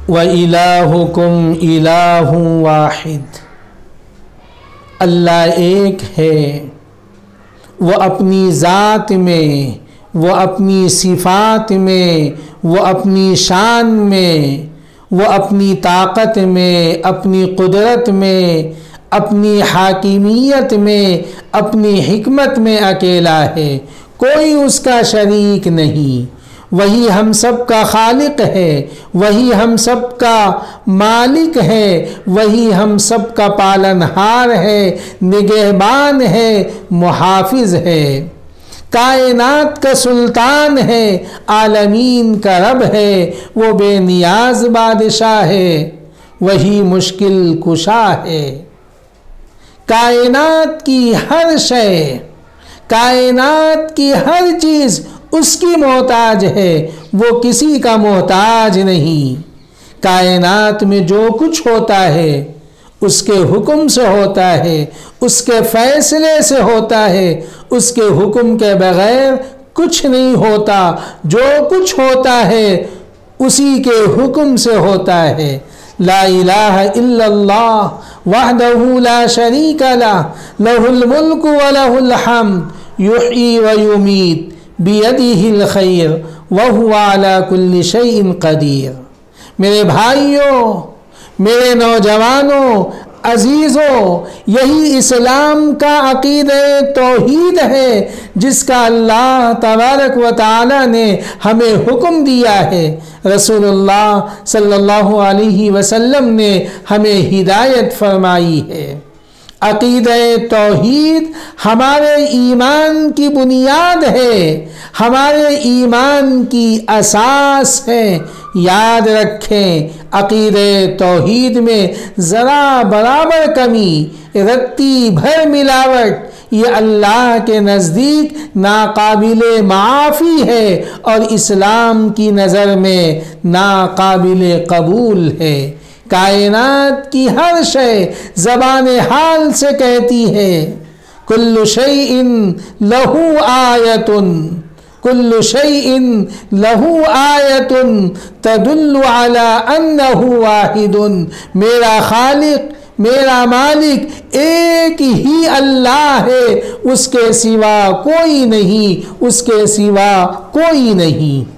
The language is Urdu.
وَإِلَٰهُكُمْ إِلَٰهٌ وَاحِدٌ، اللہ ایک ہے، وہ اپنی ذات میں، وہ اپنی صفات میں، وہ اپنی شان میں، وہ اپنی طاقت میں، اپنی قدرت میں، اپنی حاکمیت میں، اپنی حکمت میں اکیلا ہے، کوئی اس کا شریک نہیں۔ وہی ہم سب کا خالق ہے، وہی ہم سب کا مالک ہے، وہی ہم سب کا پالنہار ہے، نگہبان ہے، محافظ ہے، کائنات کا سلطان ہے، عالمین کا رب ہے، وہ بے نیاز بادشاہ ہے، وہی مشکل کشا ہے۔ کائنات کی ہر شے، کائنات کی ہر چیز اس کی محتاج ہے، وہ کسی کا محتاج نہیں۔ کائنات میں جو کچھ ہوتا ہے اس کے حکم سے ہوتا ہے، اس کے فیصلے سے ہوتا ہے، اس کے حکم کے بغیر کچھ نہیں ہوتا۔ جو کچھ ہوتا ہے اسی کے حکم سے ہوتا ہے۔ لا الہ الا اللہ وحدہ لا شریک لہ، لہ الملک ولہ الحمد یحیی ویمیت بیدہ الخیر وہو علی کل شیء قدیر۔ میرے بھائیوں، میرے نوجوانوں، عزیزوں، یہی اسلام کا عقیدہ توحید ہے جس کا اللہ تبارک و تعالی نے ہمیں حکم دیا ہے، رسول اللہ صلی اللہ علیہ وسلم نے ہمیں ہدایت فرمائی ہے۔ عقیدہ توحید ہمارے ایمان کی بنیاد ہے، ہمارے ایمان کی اساس ہے۔ یاد رکھیں، عقیدہ توحید میں ذرا برابر کمی، رتی بھر ملاوٹ، یہ اللہ کے نزدیک ناقابل معافی ہے اور اسلام کی نظر میں ناقابل قبول ہے۔ کائنات کی ہر شے زبان حال سے کہتی ہے کل شیء لہ آیۃ، کل شیء لہ آیۃ تدل علی انہ واحد۔ میرا خالق، میرا مالک ایک ہی اللہ ہے، اس کے سوا کوئی نہیں، اس کے سوا کوئی نہیں۔